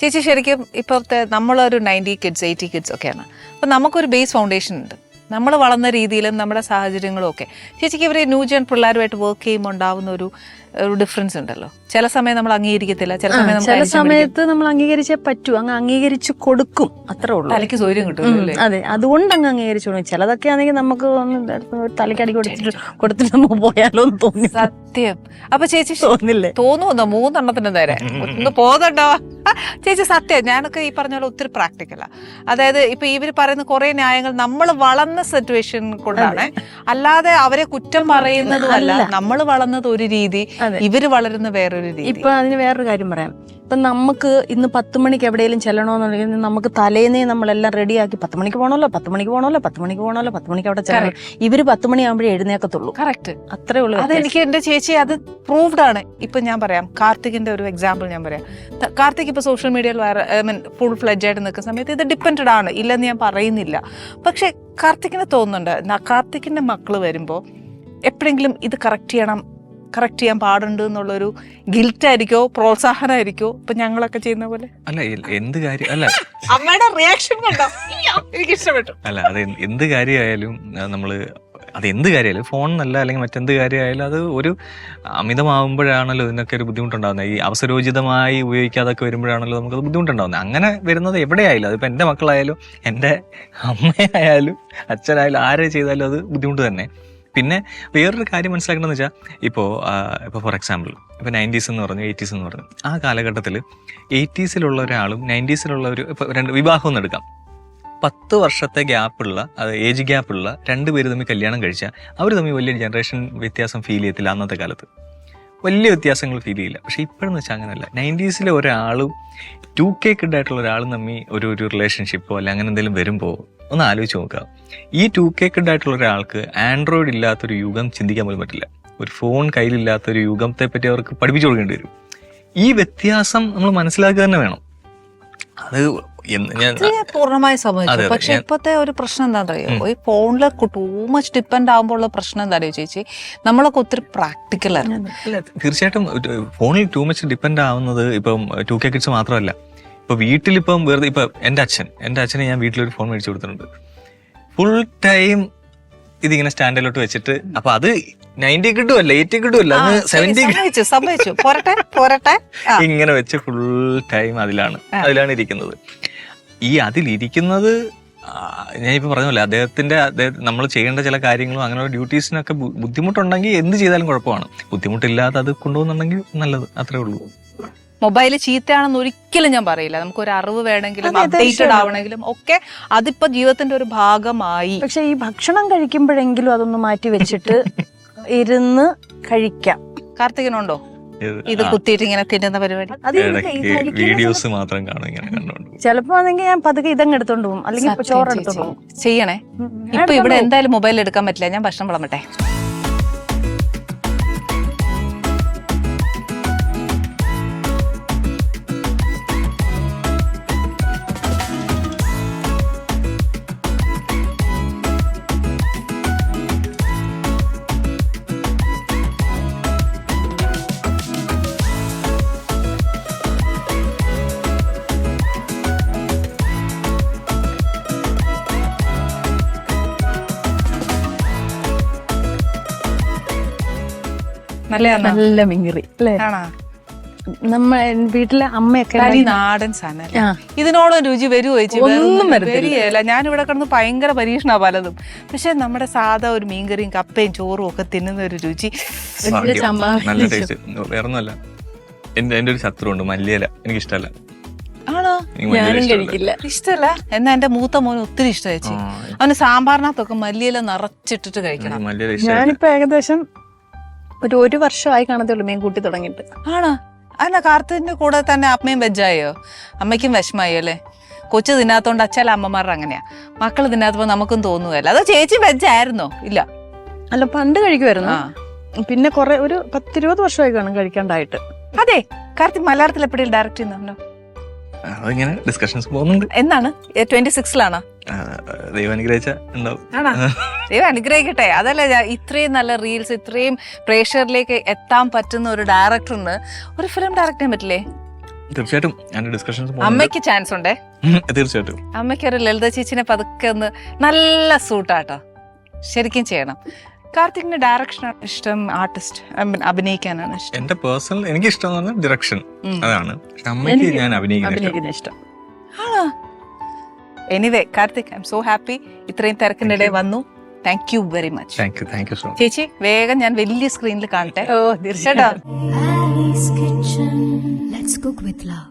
ചേച്ചി ശരിക്കും ഇപ്പോഴത്തെ നമ്മളൊരു 90 kids 80 kids ഒക്കെയാണ്. അപ്പം നമുക്കൊരു ബേസ് ഫൗണ്ടേഷൻ ഉണ്ട്. നമ്മൾ വളർന്ന രീതിയിലും നമ്മുടെ സാഹചര്യങ്ങളും ഒക്കെ. ചേച്ചിക്ക് ഇവർ ന്യൂ ജൻ പിള്ളേരുമായിട്ട് വർക്ക് ചെയ്യുമ്പോൾ ഉണ്ടാവുന്ന ഒരു ഡിഫറൻസ് ഉണ്ടല്ലോ. ചില സമയം നമ്മൾ അംഗീകരിക്കത്തില്ല, ചില സമയത്ത് നമ്മൾ അംഗീകരിച്ചേ പറ്റൂ, അങ്ങ് അംഗീകരിച്ച് കൊടുക്കും, അത്രേ ഉള്ളൂ. തലയ്ക്ക് സൗകര്യം കിട്ടും. അതെ, അതുകൊണ്ട് അങ്ങ് അംഗീകരിച്ചു കൊടുക്കും. ചിലതൊക്കെ ആണെങ്കിൽ നമുക്ക് തലയ്ക്കടി കൊടുത്തിട്ട് നമുക്ക് പോയാലോ എന്ന് തോന്നി. സത്യം. അപ്പൊ ചേച്ചി തോന്നില്ലേ? തോന്നുന്നു 3 നേരെ ഒന്ന് പോകുന്നുണ്ടോ ചേച്ചി? സത്യം. ഞാനൊക്കെ ഈ പറഞ്ഞ പോലെ ഒത്തിരി പ്രാക്ടിക്കലാ. അതായത് ഇപ്പൊ ഇവർ പറയുന്ന കുറെ ന്യായങ്ങൾ നമ്മൾ വളർന്ന സിറ്റുവേഷൻ കൊണ്ടാണ്, അല്ലാതെ അവരെ കുറ്റം പറയുന്നതും അല്ല. നമ്മൾ വളർന്നത് ഒരു രീതി, ഇവര് വളരുന്ന വേറൊരു രീതി. ഇപ്പൊ അതിന് വേറൊരു കാര്യം പറയാം. ഇപ്പൊ നമുക്ക് ഇന്ന് 10 മണിക്ക് എവിടെയെങ്കിലും ചെല്ലണമെന്നുണ്ടെങ്കിൽ നമുക്ക് തലേന്നേ നമ്മളെല്ലാം റെഡിയാക്കി 10 മണിക്ക് പോകണമല്ലോ, 10 മണിക്ക് പോകണമല്ലോ, 10 മണിക്ക് പോകണമല്ലോ, 10 മണിക്ക് അവിടെ ചെല്ലണം. ഇവര് 10 മണിയാകുമ്പോഴേ എഴുന്നേക്കത്തുള്ളൂ. കറക്റ്റ്, അത്രേ ഉള്ളൂ. അതെനിക്ക് എന്റെ ചേച്ചി അത് പ്രൂവ്ഡ് ആണ്. ഇപ്പൊ ഞാൻ പറയാം, കാർത്തികിന്റെ ഒരു എക്സാമ്പിൾ ഞാൻ പറയാം. കാർത്തിക് ഇപ്പൊ സോഷ്യൽ മീഡിയയിൽ ഫുൾ ഫ്ലെഡ്ജ് ആയിട്ട് നിൽക്കുന്ന സമയത്ത് ഇത് ഡിപ്പെൻഡഡ് ആണ്, ഇല്ലെന്ന് ഞാൻ പറയുന്നില്ല. പക്ഷെ കാർത്തികിന് തോന്നുന്നുണ്ട്, കാർത്തികിന്റെ മക്കള് വരുമ്പോ എപ്പോഴെങ്കിലും ഇത് കറക്റ്റ് ചെയ്യാൻ പാടുണ്ട് എന്നുള്ളൊരു ഗിൽറ്റായിരിക്കോ പ്രോത്സാഹനമായിരിക്കോ ഇപ്പൊ ഞങ്ങളൊക്കെ ചെയ്യുന്ന പോലെ? അല്ല, എന്ത് കാര്യം അല്ല, അമ്മയുടെ റിയാക്ഷൻ കണ്ടോ? എനിക്ക് ഇഷ്ടപ്പെട്ടു. അല്ല, അത് എന്ത് കാര്യമായാലും എന്ത് കാര്യമായാലും ഫോൺ എന്നല്ല, അല്ലെങ്കിൽ മറ്റെന്ത് കാര്യമായാലും അത് ഒരു അമിതമാകുമ്പോഴാണല്ലോ ഇതിനൊക്കെ ഒരു ബുദ്ധിമുട്ടുണ്ടാകുന്നത്. ഈ അവസരോചിതമായി ഉപയോഗിക്കാതൊക്കെ വരുമ്പോഴാണല്ലോ നമുക്കത് ബുദ്ധിമുട്ടുണ്ടാകുന്നത്. അങ്ങനെ വരുന്നത് എവിടെയായാലും, അതിപ്പോൾ എൻ്റെ മക്കളായാലും എൻ്റെ അമ്മയായാലും അച്ഛനായാലും ആരെ ചെയ്താലും അത് ബുദ്ധിമുട്ട് തന്നെ. പിന്നെ വേറൊരു കാര്യം മനസ്സിലാക്കണമെന്ന് വെച്ചാൽ, ഇപ്പോൾ ഫോർ എക്സാമ്പിൾ ഇപ്പോൾ 90s എന്ന് പറഞ്ഞു 80s എന്ന് പറഞ്ഞു, ആ കാലഘട്ടത്തിൽ 80s ഒരാളും 90s ഇപ്പോൾ 2 വിവാഹം എന്ന് എടുക്കാം. 10 വർഷത്തെ ഗ്യാപ്പുള്ള, അത് ഏജ് ഗ്യാപ്പുള്ള 2 പേര് തമ്മിൽ കല്യാണം കഴിച്ചാൽ അവർ തമ്മിൽ വലിയ ജനറേഷൻ വ്യത്യാസം ഫീൽ ചെയ്യത്തില്ല. അന്നത്തെ കാലത്ത് വലിയ വ്യത്യാസങ്ങൾ ഫീൽ ചെയ്യില്ല. പക്ഷേ ഇപ്പോഴെന്ന് വെച്ചാൽ അങ്ങനെയല്ല. 90s ഒരാളും 2K കിഡ് ആയിട്ടുള്ള ഒരാളും തമ്മിൽ ഒരു റിലേഷൻഷിപ്പോ അല്ലെ അങ്ങനെ എന്തെങ്കിലും വരുമ്പോൾ ഒന്ന് ആലോചിച്ച് നോക്കുക. ഈ 2K കിഡ് ആയിട്ടുള്ള ഒരാൾക്ക് ആൻഡ്രോയിഡ് ഇല്ലാത്തൊരു യുഗം ചിന്തിക്കാൻ പോലും പറ്റില്ല. ഒരു ഫോൺ കയ്യിലില്ലാത്തൊരു യുഗത്തെ പറ്റി അവർക്ക് പഠിപ്പിച്ചു കൊടുക്കേണ്ടി വരും. ഈ വ്യത്യാസം നമ്മൾ മനസ്സിലാക്കുക തന്നെ വേണം. അത് ഞാൻ പൂർണ്ണമായി സമ്മതിച്ചു. പക്ഷെ ഇപ്പോഴത്തെ ഒരു പ്രശ്നം എന്താണെന്ന് അറിയോ, ഈ ഫോണിൽ ടൂ മച്ച് ഡിപ്പെൻഡ് ആകുമ്പോഴുള്ള പ്രശ്നം എന്താ അറിയോ ചേച്ചി? നമ്മളൊക്കെ ഒത്തിരി പ്രാക്ടിക്കലാണ്. തീർച്ചയായിട്ടും ഫോണിൽ ടൂ മച്ച് ഡിപ്പെൻഡ് ആവുന്നത് ഇപ്പം 2K കിഡ്സ് മാത്രമല്ല. ഇപ്പൊ വീട്ടിലിപ്പം വെറുതെ ഇപ്പൊ എൻ്റെ അച്ഛനെ ഞാൻ വീട്ടിലൊരു ഫോൺ മേടിച്ചു കൊടുത്തിട്ടുണ്ട്. ഫുൾ ടൈം ഇതിങ്ങനെ സ്റ്റാൻഡിലോട്ട് വെച്ചിട്ട്, അപ്പൊ അത് 90 കിട്ടുമല്ല 80 കിട്ടുമല്ല 70 ഇങ്ങനെ വെച്ച് ഫുൾ ടൈം അതിലാണ് ഇരിക്കുന്നത്. ഈ അതിലിരിക്കുന്നത് ഞാനിപ്പോൾ പറഞ്ഞല്ലോ, അദ്ദേഹത്തിന്റെ നമ്മൾ ചെയ്യേണ്ട ചില കാര്യങ്ങളും അങ്ങനെയുള്ള ഡ്യൂട്ടീസിനൊക്കെ ബുദ്ധിമുട്ടുണ്ടെങ്കിൽ എന്ത് ചെയ്താലും കുഴപ്പമാണ്. ബുദ്ധിമുട്ടില്ലാതെ അത് കൊണ്ടുപോകുന്നുണ്ടെങ്കിൽ നല്ലത്, അത്രേ ഉള്ളൂ. മൊബൈൽ ചീത്തയാണെന്ന് ഒരിക്കലും ഞാൻ പറയില്ല. നമുക്കൊരു അറിവ് വേണമെങ്കിലും അപ്ഡേറ്റഡ് ആവണമെങ്കിലും ഒക്കെ അതിപ്പോ ജീവിതത്തിന്റെ ഒരു ഭാഗമായി. പക്ഷെ ഈ ഭക്ഷണം കഴിക്കുമ്പോഴെങ്കിലും അതൊന്ന് മാറ്റി വെച്ചിട്ട് ഇരുന്ന് കഴിക്കാം. കാർത്തികനുണ്ടോ ഇത് കുത്തിയിട്ട് ഇങ്ങനെ തിന്നുന്ന പരിപാടി? വീഡിയോസ് മാത്രം കാണും, ഇങ്ങനെ കണ്ടോണ്ട്. ചിലപ്പോ ആണെങ്കിൽ ഞാൻ പതുക്കെ ഇതങ്ങ് എടുത്തോണ്ട് പോകും, അല്ലെങ്കിൽ ചോറ് എടുത്തോണ്ട് പോകും. ചെയ്യണേ. ഇപ്പൊ ഇവിടെ എന്തായാലും മൊബൈൽ എടുക്കാൻ പറ്റില്ല. ഞാൻ ഭക്ഷണം വിളമ്പട്ടെ. നല്ല മിങ്ങറി അല്ലേ? നമ്മ വീട്ടിലെ അമ്മയൊക്കെ നാടൻ സാധനം. ഇതിനോളം രുചി വരുമോ ചേച്ചി? ഒന്നും വരികയില്ല. ഞാനിവിടെ കിടന്ന് ഭയങ്കര പരീക്ഷണ പലതും. പക്ഷെ നമ്മുടെ സാധാ ഒരു മീൻകറിയും കപ്പയും ചോറും ഒക്കെ തിന്നുന്ന ഒരു രുചി. നല്ല ടേസ്റ്റ്. വേറൊന്നുമല്ല, എന്റെ ഒരു ശത്രു ഉണ്ട്, മല്ലിയില. എനിക്ക് ഇഷ്ടമല്ല. ആണോ? ഞാനും കഴിക്കില്ല. ഇഷ്ടമല്ല. എന്നാ എന്റെ മൂത്ത മോന് ഒത്തിരി ഇഷ്ടം ചേച്ചി. അവന് സാമ്പാറിനകത്തൊക്കെ മല്ലിയില നിറച്ചിട്ടിട്ട് കഴിക്കണം. ഞാനിപ്പോ ഏകദേശം ഒരു വർഷമായി കാണത്തുള്ളൂ മീൻ കൂട്ടി തുടങ്ങിയിട്ട്. ആണോ? അല്ല, കാർത്തിന്റെ കൂടെ തന്നെ അമ്മയും വെജായോ? അമ്മയ്ക്കും വിഷമായി അല്ലേ? കൊച്ചു തിന്നാത്തോണ്ട് അച്ഛല അമ്മമാരുടെ അങ്ങനെയാ. മക്കള് തിന്നാത്തപ്പോ നമുക്കും തോന്നുകയല്ല. അതോ ചേച്ചി വെജായിരുന്നോ? ഇല്ല. അല്ല, പണ്ട് കഴിക്കുമായിരുന്നു. പിന്നെ ഒരു 10-20 വർഷമായി കാണും കഴിക്കാണ്ടായിട്ട്. അതെ. കാർത്തിക് മലയാളത്തിൽ എപ്പോഴും ഡയറക്റ്റ് ചെയ്യുന്നുണ്ടോ? അതിങ്ങനെ ഡിസ്കഷൻസ് പോകുന്നുണ്ട്. എന്നാണ്? 26-ലാണോ? ദൈവം അനുഗ്രഹിച്ച ഉണ്ടാവും. ദൈവം അനുഗ്രഹിക്കട്ടെ. അതല്ല, ഇത്രയും നല്ല റീൽസ്, ഇത്രയും പ്രേക്ഷകരിലേക്ക് എത്താൻ പറ്റുന്ന ഒരു ഡയറക്ടറിന് ഒരു ഫിലിം ഡയറക്ട് ചെയ്യാൻ പറ്റില്ലേ? തീർച്ചയായിട്ടും അതിന്റെ ഡിസ്കഷൻസ് അമ്മയ്ക്ക് ചാൻസ് ഉണ്ടേ. തീർച്ചയായിട്ടും അമ്മയ്ക്കൊരു ലളിത ചേച്ചിനെ പതുക്കെ ഒന്ന് നല്ല സൂട്ടാട്ടോ, ശരിക്കും ചെയ്യണം. കാർത്തികിന്റെ ഡയറക്ഷനാണ് ഇഷ്ടം, ആർട്ടിസ്റ്റ് അഭിനയിക്കാനാണ് ഇഷ്ടം? എന്റെ പേഴ്സണൽ എനിക്ക് ഇഷ്ടം എന്ന് പറഞ്ഞാൽ ഡിറക്ഷൻ അതാണ്. പക്ഷെ അമ്മയ്ക്ക് ഞാൻ അഭിനയിക്കുന്ന ഇഷ്ടം. Anyway Karthik, I M so happy ഇത്രയും തിരക്കിന്റെ ഇടയിൽ വന്നു. Thank you very much. Thank you so much ചേച്ചി. വേഗം ഞാൻ വലിയ സ്ക്രീനിൽ കാണട്ടെ. ഓ തീർച്ചയായിട്ടും. ചേട്ടാ. Ali's Kitchen. Let's cook with love.